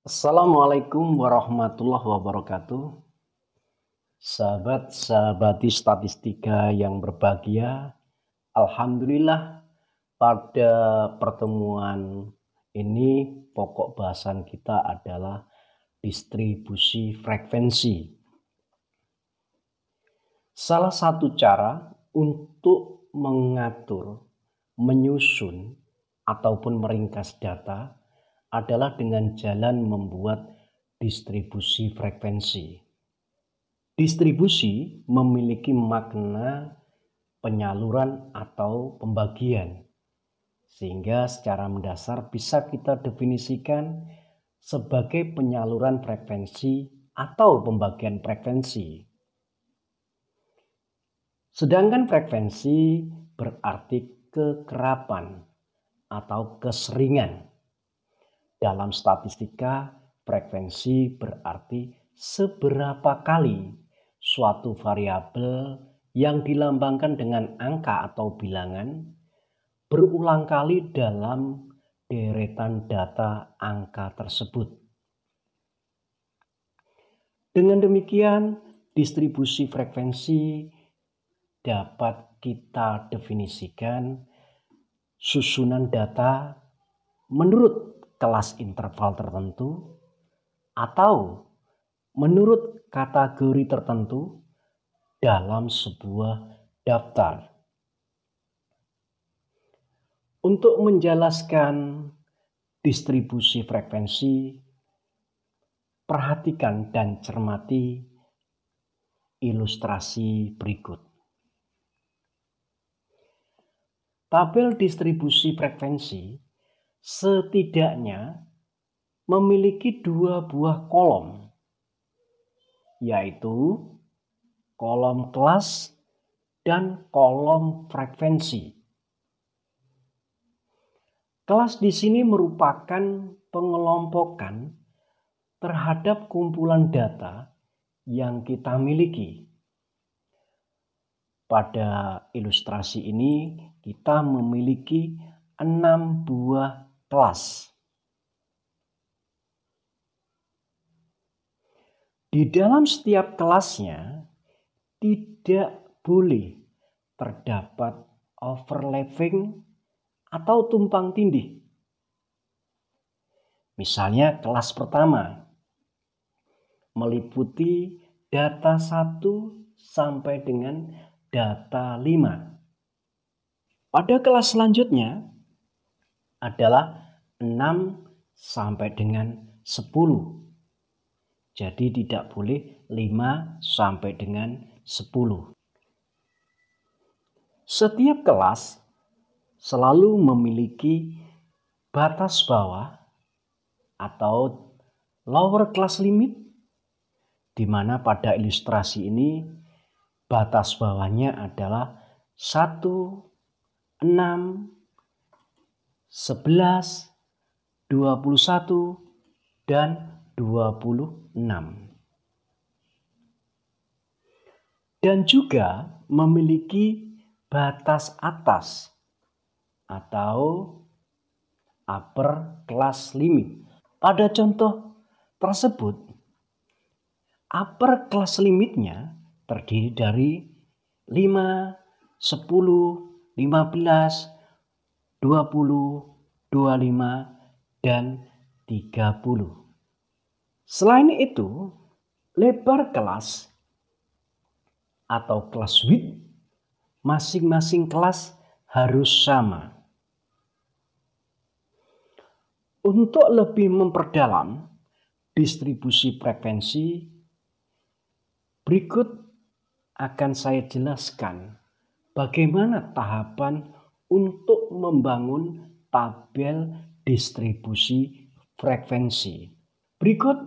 Assalamualaikum warahmatullahi wabarakatuh. Sahabat-sahabati statistika yang berbahagia, Alhamdulillah pada pertemuan ini pokok bahasan kita adalah distribusi frekuensi. Salah satu cara untuk mengatur, menyusun, ataupun meringkas data adalah dengan jalan membuat distribusi frekuensi. Distribusi memiliki makna penyaluran atau pembagian, sehingga secara mendasar bisa kita definisikan sebagai penyaluran frekuensi atau pembagian frekuensi. Sedangkan frekuensi berarti kekerapan atau keseringan. Dalam statistika, frekuensi berarti seberapa kali suatu variabel yang dilambangkan dengan angka atau bilangan berulang kali dalam deretan data angka tersebut. Dengan demikian, distribusi frekuensi dapat kita definisikan susunan data menurut kelas interval tertentu atau menurut kategori tertentu dalam sebuah daftar. Untuk menjelaskan distribusi frekuensi, perhatikan dan cermati ilustrasi berikut. Tabel distribusi frekuensi setidaknya memiliki dua buah kolom, yaitu kolom kelas dan kolom frekuensi. Kelas di sini merupakan pengelompokan terhadap kumpulan data yang kita miliki. Pada ilustrasi ini kita memiliki 6 buah kelas. Di dalam setiap kelasnya tidak boleh terdapat overlapping atau tumpang tindih. Misalnya kelas pertama meliputi data 1 sampai dengan data 5. Pada kelas selanjutnya adalah 6 sampai dengan 10. Jadi tidak boleh 5 sampai dengan 10. Setiap kelas selalu memiliki batas bawah atau lower class limit, di mana pada ilustrasi ini batas bawahnya adalah 1, 6, 11, 21, dan 26. Dan juga memiliki batas atas atau upper class limit. Pada contoh tersebut, upper class limitnya terdiri dari 5, 10, 15, 20, 25, dan 30. Selain itu, lebar kelas atau kelas width masing-masing kelas harus sama. Untuk lebih memperdalam distribusi frekuensi, berikut akan saya jelaskan bagaimana tahapan untuk membangun tabel distribusi frekuensi. Berikut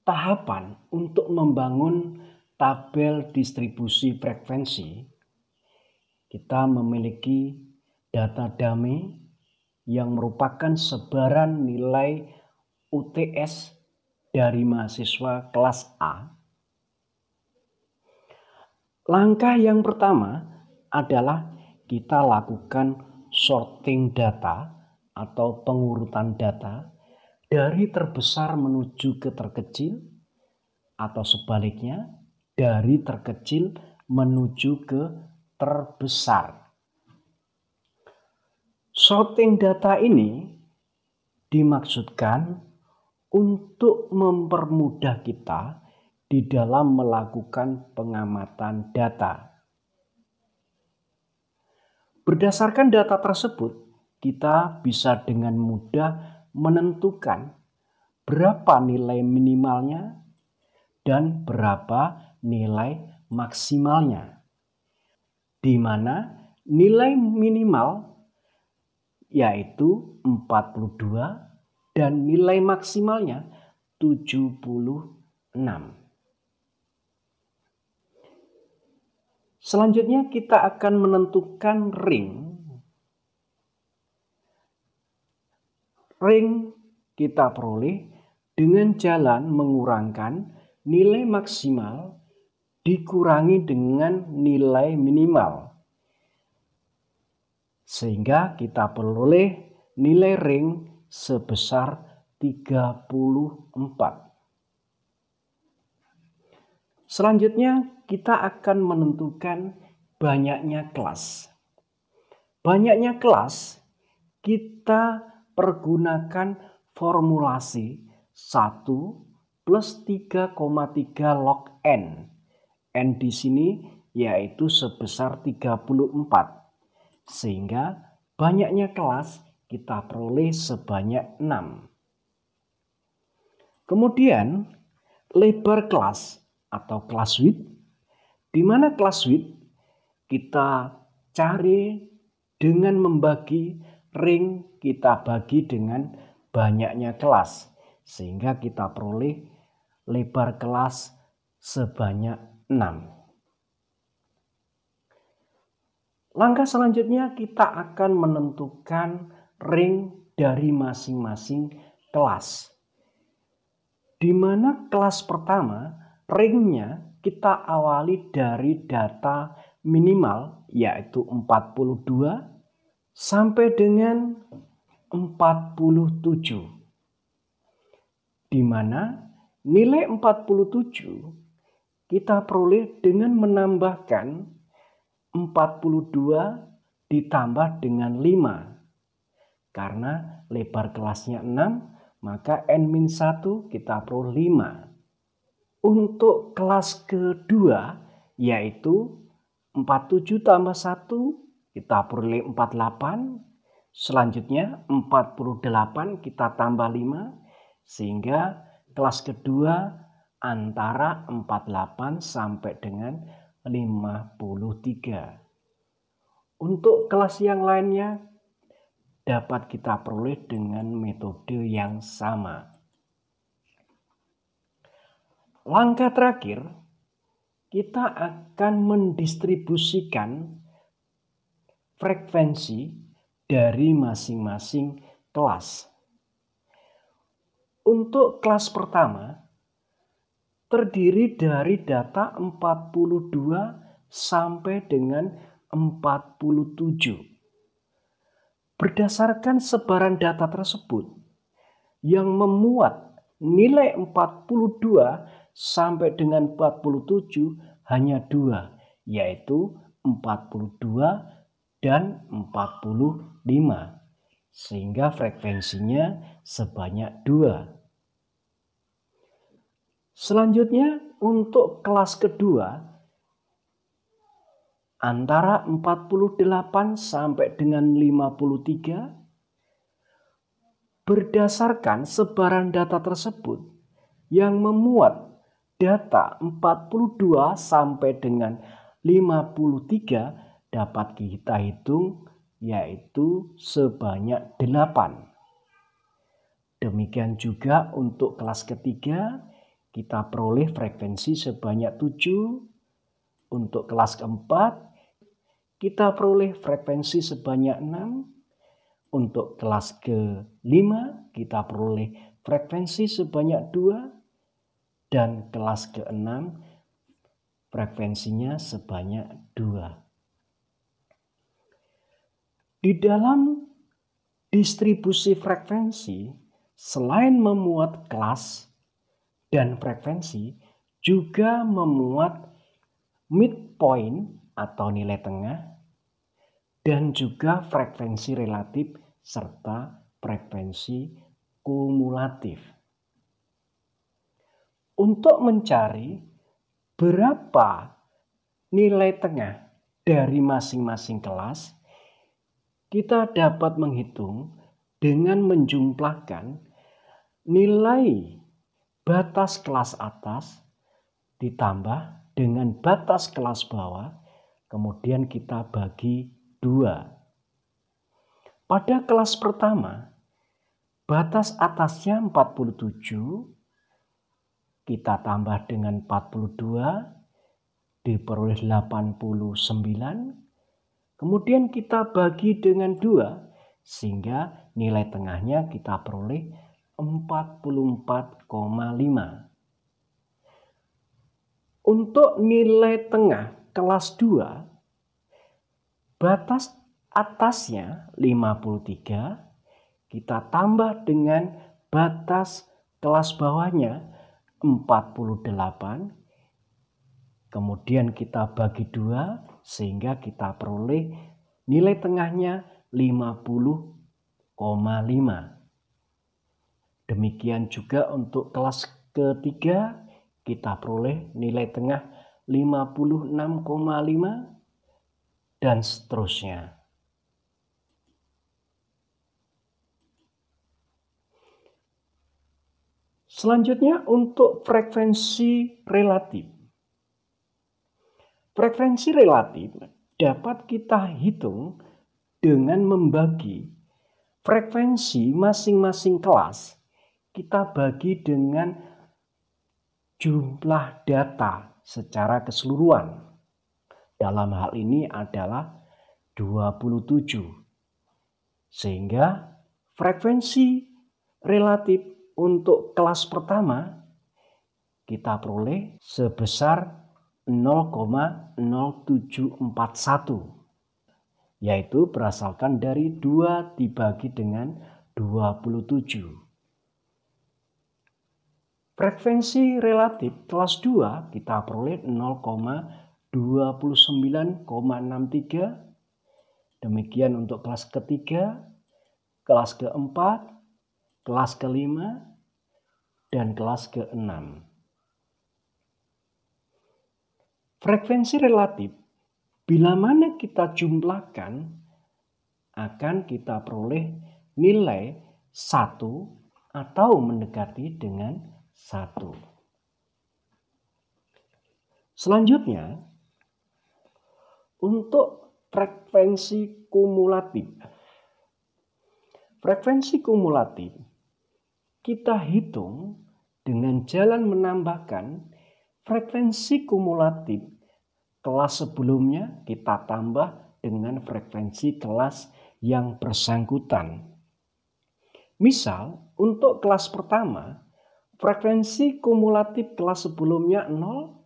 tahapan untuk membangun tabel distribusi frekuensi. Kita memiliki data dummy yang merupakan sebaran nilai UTS dari mahasiswa kelas A. Langkah yang pertama adalah kita lakukan sorting data atau pengurutan data dari terbesar menuju ke terkecil, atau sebaliknya dari terkecil menuju ke terbesar. Sorting data ini dimaksudkan untuk mempermudah kita di dalam melakukan pengamatan data. Berdasarkan data tersebut, kita bisa dengan mudah menentukan berapa nilai minimalnya dan berapa nilai maksimalnya. Di mana nilai minimal yaitu 42 dan nilai maksimalnya 76. Selanjutnya kita akan menentukan ring. Ring kita peroleh dengan jalan mengurangkan nilai maksimal dikurangi dengan nilai minimal. Sehingga kita peroleh nilai ring sebesar 34. Selanjutnya kita akan menentukan banyaknya kelas. Banyaknya kelas kita pergunakan formulasi 1 plus 3,3 log N. N di sini yaitu sebesar 34. Sehingga banyaknya kelas kita peroleh sebanyak 6. Kemudian lebar kelas atau class width, di mana class width kita cari dengan membagi ring kita bagi dengan banyaknya kelas, sehingga kita peroleh lebar kelas sebanyak 6. Langkah selanjutnya kita akan menentukan ring dari masing-masing kelas. Di mana kelas pertama ringnya kita awali dari data minimal yaitu 42 sampai dengan 47. Di mana nilai 47 kita peroleh dengan menambahkan 42 ditambah dengan 5. Karena lebar kelasnya 6, maka N-1 kita peroleh 5. Untuk kelas kedua yaitu 47 tambah 1 kita peroleh 48. Selanjutnya 48 kita tambah 5. Sehingga kelas kedua antara 48 sampai dengan 53. Untuk kelas yang lainnya dapat kita peroleh dengan metode yang sama. Langkah terakhir, kita akan mendistribusikan frekuensi dari masing-masing kelas. Untuk kelas pertama terdiri dari data 42 sampai dengan 47. Berdasarkan sebaran data tersebut yang memuat nilai 42 sampai dengan 47 hanya 2, yaitu 42 dan 45. Sehingga frekuensinya sebanyak 2. Selanjutnya untuk kelas kedua antara 48 sampai dengan 53 berdasarkan sebaran data tersebut yang memuat data 42 sampai dengan 53 dapat kita hitung yaitu sebanyak 8. Demikian juga untuk kelas ketiga kita peroleh frekuensi sebanyak 7. Untuk kelas keempat kita peroleh frekuensi sebanyak 6. Untuk kelas kelima kita peroleh frekuensi sebanyak 2. Dan kelas keenam frekuensinya sebanyak 2. Di dalam distribusi frekuensi selain memuat kelas dan frekuensi, juga memuat midpoint atau nilai tengah, dan juga frekuensi relatif serta frekuensi kumulatif. Untuk mencari berapa nilai tengah dari masing-masing kelas, kita dapat menghitung dengan menjumlahkan nilai batas kelas atas ditambah dengan batas kelas bawah, kemudian kita bagi 2. Pada kelas pertama, batas atasnya 47, kita tambah dengan 42, diperoleh 89. Kemudian kita bagi dengan 2, sehingga nilai tengahnya kita peroleh 44,5. Untuk nilai tengah kelas 2, batas atasnya 53, kita tambah dengan batas kelas bawahnya 48, kemudian kita bagi 2 sehingga kita peroleh nilai tengahnya 50,5. Demikian juga untuk kelas ketiga, kita peroleh nilai tengah 56,5 dan seterusnya. Selanjutnya untuk frekuensi relatif. Frekuensi relatif dapat kita hitung dengan membagi frekuensi masing-masing kelas. Kita bagi dengan jumlah data secara keseluruhan. Dalam hal ini adalah 27. Sehingga frekuensi relatif untuk kelas pertama kita peroleh sebesar 0,0741, yaitu berasalkan dari 2 dibagi dengan 27. Frekuensi relatif kelas 2 kita peroleh 0,29,63. Demikian untuk kelas ketiga, kelas keempat, kelas kelima, dan kelas keenam. Frekuensi relatif bila mana kita jumlahkan akan kita peroleh nilai 1 atau mendekati dengan 1. Selanjutnya, untuk frekuensi kumulatif. Frekuensi kumulatif kita hitung dengan jalan menambahkan frekuensi kumulatif kelas sebelumnya kita tambah dengan frekuensi kelas yang bersangkutan. Misal, untuk kelas pertama, frekuensi kumulatif kelas sebelumnya 0,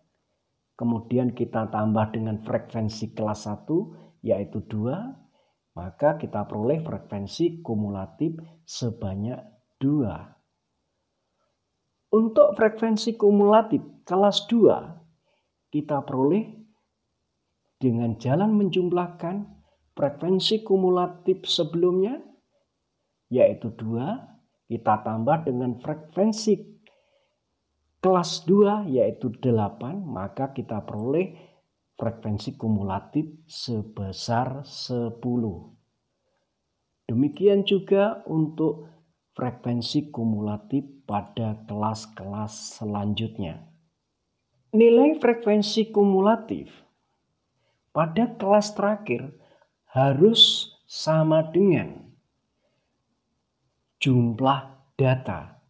kemudian kita tambah dengan frekuensi kelas 1 yaitu 2, maka kita peroleh frekuensi kumulatif sebanyak 2. Untuk frekuensi kumulatif kelas 2, kita peroleh dengan jalan menjumlahkan frekuensi kumulatif sebelumnya, yaitu 2, kita tambah dengan frekuensi kelas 2, yaitu 8, maka kita peroleh frekuensi kumulatif sebesar 10. Demikian juga untuk frekuensi kumulatif pada kelas-kelas selanjutnya. Nilai frekuensi kumulatif pada kelas terakhir harus sama dengan jumlah data.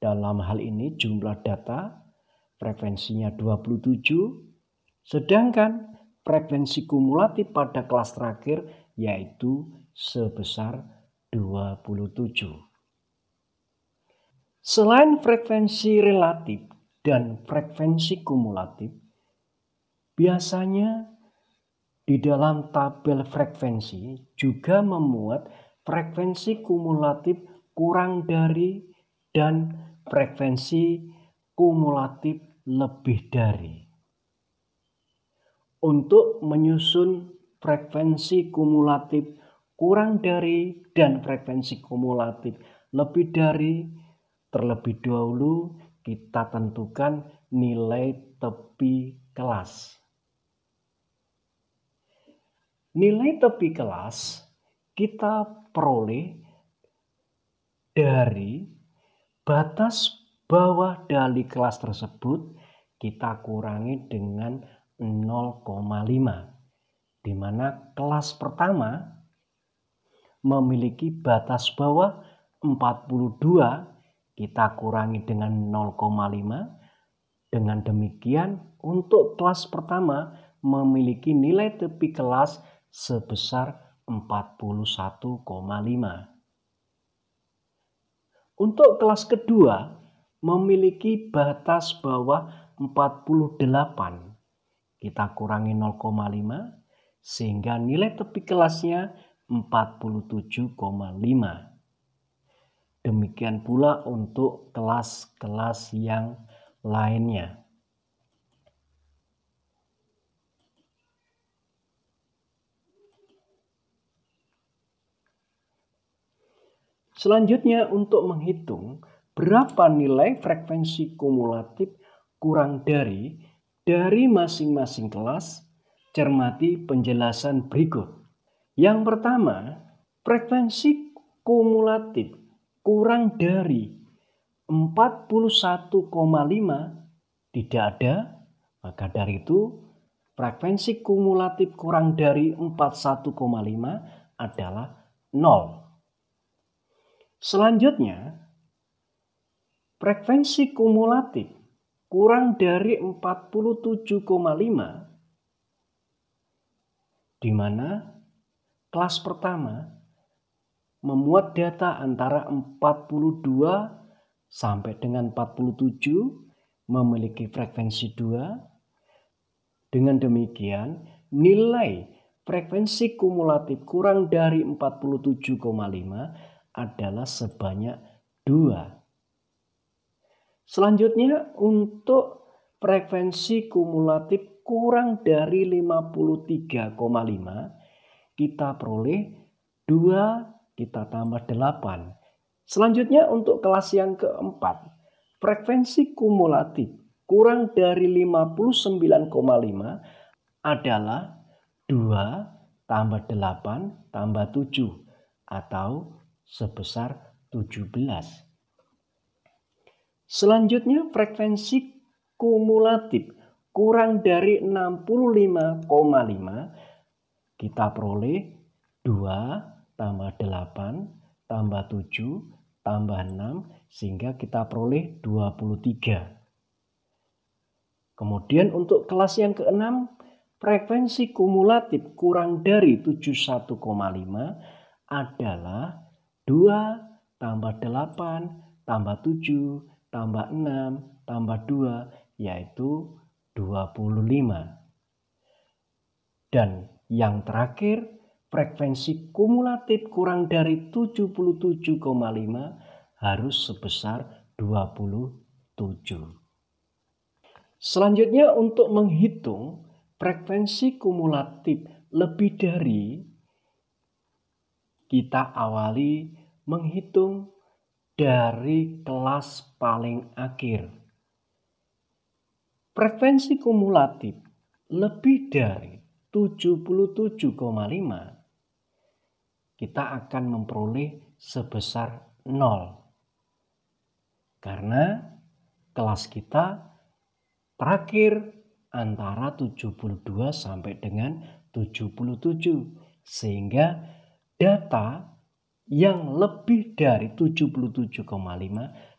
Dalam hal ini jumlah data frekuensinya 27, sedangkan frekuensi kumulatif pada kelas terakhir yaitu sebesar 27. Selain frekuensi relatif dan frekuensi kumulatif, biasanya di dalam tabel frekuensi juga memuat frekuensi kumulatif kurang dari, dan frekuensi kumulatif lebih dari. Untuk menyusun frekuensi kumulatif kurang dari dan frekuensi kumulatif lebih dari, terlebih dahulu kita tentukan nilai tepi kelas. Nilai tepi kelas kita peroleh dari batas bawah dari kelas tersebut kita kurangi dengan 0,5, di mana kelas pertama memiliki batas bawah 42, kita kurangi dengan 0,5. Dengan demikian, untuk kelas pertama memiliki nilai tepi kelas sebesar 41,5. Untuk kelas kedua memiliki batas bawah 48. Kita kurangi 0,5 sehingga nilai tepi kelasnya 47,5. Demikian pula untuk kelas-kelas yang lainnya. Selanjutnya, untuk menghitung berapa nilai frekuensi kumulatif kurang dari masing-masing kelas, cermati penjelasan berikut. Yang pertama, frekuensi kumulatif kurang dari 41,5 tidak ada, maka dari itu frekuensi kumulatif kurang dari 41,5 adalah 0. Selanjutnya, frekuensi kumulatif kurang dari 47,5, di mana kelas pertama memuat data antara 42 sampai dengan 47 memiliki frekuensi 2. Dengan demikian, nilai frekuensi kumulatif kurang dari 47,5 adalah sebanyak 2. Selanjutnya, untuk frekuensi kumulatif kurang dari 53,5, kita peroleh 2 kita tambah 8. Selanjutnya, untuk kelas yang keempat, frekuensi kumulatif kurang dari 59,5 adalah 2 tambah 8 tambah 7 atau sebesar 17. Selanjutnya, frekuensi kumulatif kurang dari 65,5 kita peroleh 2 tambah 8 tambah 7 tambah 6 sehingga kita peroleh 23. Kemudian untuk kelas yang keenam, frekuensi kumulatif kurang dari 71,5 adalah 2 tambah 8 tambah 7 tambah 6 tambah 2 yaitu 25. Dan yang terakhir, frekuensi kumulatif kurang dari 77,5 harus sebesar 27. Selanjutnya, untuk menghitung frekuensi kumulatif lebih dari, kita awali menghitung dari kelas paling akhir. Frekuensi kumulatif lebih dari 77,5, kita akan memperoleh sebesar 0. Karena kelas kita terakhir antara 72 sampai dengan 77. Sehingga data yang lebih dari 77,5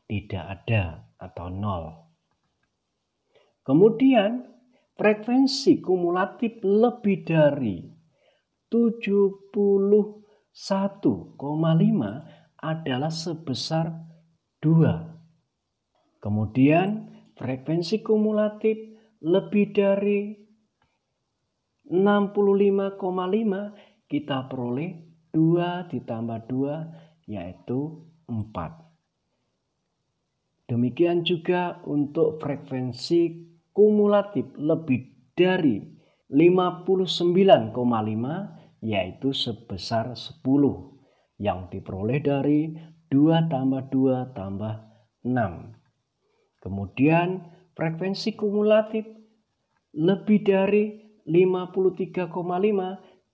tidak ada atau 0. Kemudian frekuensi kumulatif lebih dari 71,5 adalah sebesar 2. Kemudian frekuensi kumulatif lebih dari 65,5 kita peroleh 2 ditambah 2 yaitu Demikian juga untuk frekuensi kumulatif lebih dari 59,5 yaitu sebesar 10 yang diperoleh dari 2 tambah 2 tambah 6. Kemudian frekuensi kumulatif lebih dari 53,5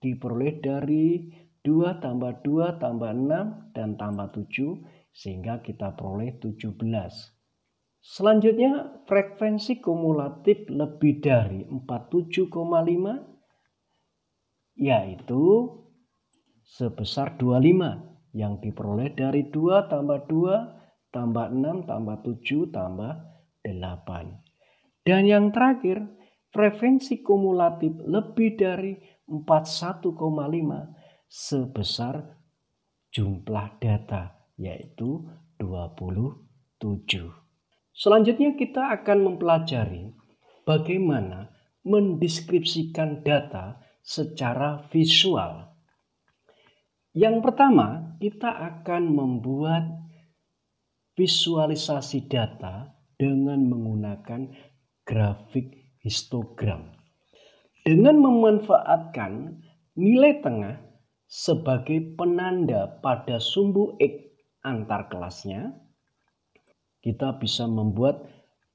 diperoleh dari 2 tambah 2 tambah 6 dan tambah 7 sehingga kita peroleh 17. Selanjutnya frekuensi kumulatif lebih dari 47,5 yaitu sebesar 25 yang diperoleh dari 2 tambah 2 tambah 6 tambah 7 tambah 8. Dan yang terakhir, frekuensi kumulatif lebih dari 41,5 sebesar jumlah data yaitu 27. Selanjutnya kita akan mempelajari bagaimana mendeskripsikan data secara visual. Yang pertama, kita akan membuat visualisasi data dengan menggunakan grafik histogram. Dengan memanfaatkan nilai tengah sebagai penanda pada sumbu X antar kelasnya, kita bisa membuat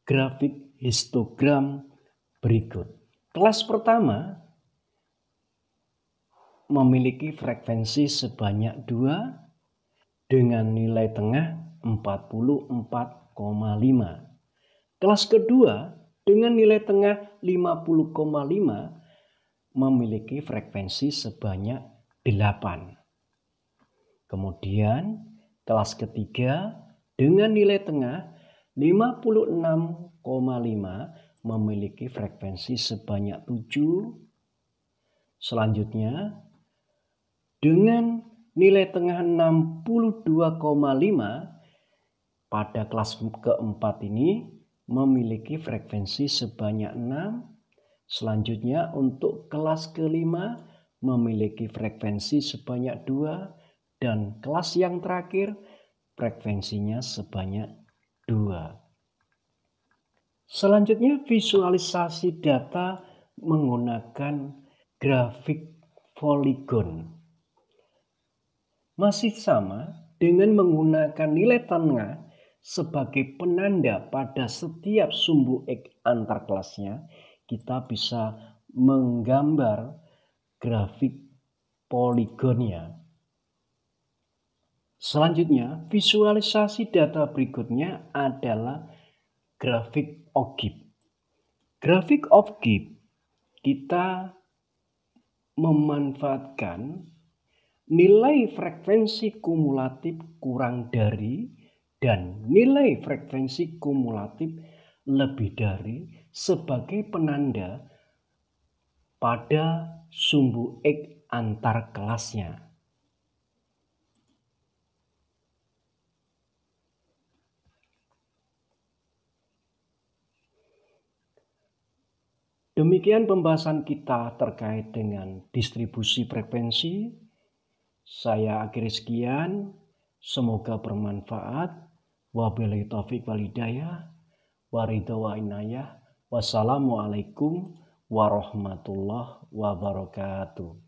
grafik histogram berikut. Kelas pertama memiliki frekuensi sebanyak 2 dengan nilai tengah 44,5. Kelas kedua dengan nilai tengah 50,5 memiliki frekuensi sebanyak 8. Kemudian kelas ketiga dengan nilai tengah 56,5 memiliki frekuensi sebanyak 7. Selanjutnya dengan nilai tengah 62,5 pada kelas keempat ini memiliki frekuensi sebanyak 6. Selanjutnya untuk kelas kelima memiliki frekuensi sebanyak 2. Dan kelas yang terakhir frekuensinya sebanyak 2. Selanjutnya visualisasi data menggunakan grafik poligon. Masih sama dengan menggunakan nilai tengah sebagai penanda pada setiap sumbu X antar kelasnya, kita bisa menggambar grafik poligonnya. Selanjutnya, visualisasi data berikutnya adalah grafik OGIF. Grafik OGIF kita memanfaatkan nilai frekuensi kumulatif kurang dari dan nilai frekuensi kumulatif lebih dari sebagai penanda pada sumbu X antar kelasnya. Demikian pembahasan kita terkait dengan distribusi frekuensi. Saya akhiri sekian, semoga bermanfaat. Wabillahi taufiq wal hidayah, waridho wa inayah. Wassalamualaikum warahmatullahi wabarakatuh.